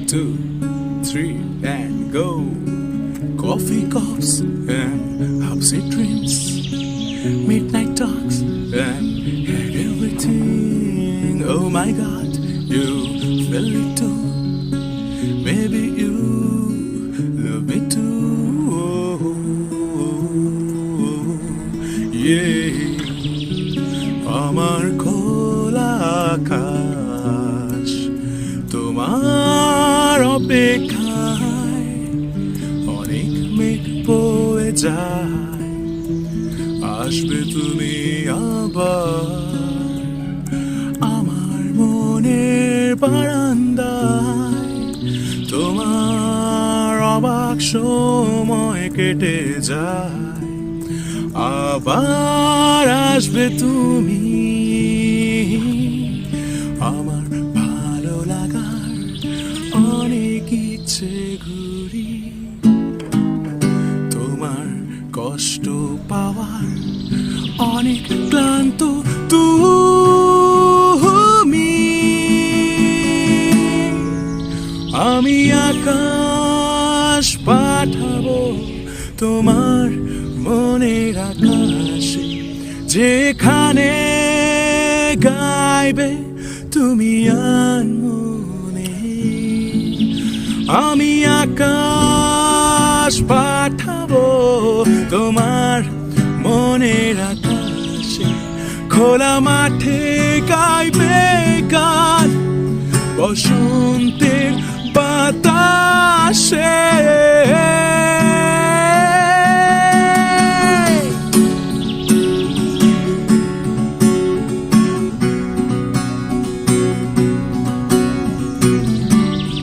2, 3, and go. Coffee cups and upset dreams, midnight talks and had everything. Oh my God, you felt it too. Maybe you love me too. Yeah, আমার খোলা আকাশ তোমার অপেক্ষায় অনেক মেঘ বয়ে যায়। আসবে তুমি আবার আমার মনের বারান্দায়। তোমার অবাক সময় কেটে যায়, আবার আসবে তুমি। আমার ভালো লাগার অনেক ইচ্ছে ঘুরি, তোমার কষ্ট পাওয়ার অনেক ক্লান্ত তুমি। আমি আকাশ পাঠাবো তোমার মনের আকাশে, যেখানে গাইবে তুমি আনমনে। আমি আকাশ পাঠাবো তোমার মনের আকাশে, খোলা মাঠে গাইবে গান বসন্তের বাতাসে।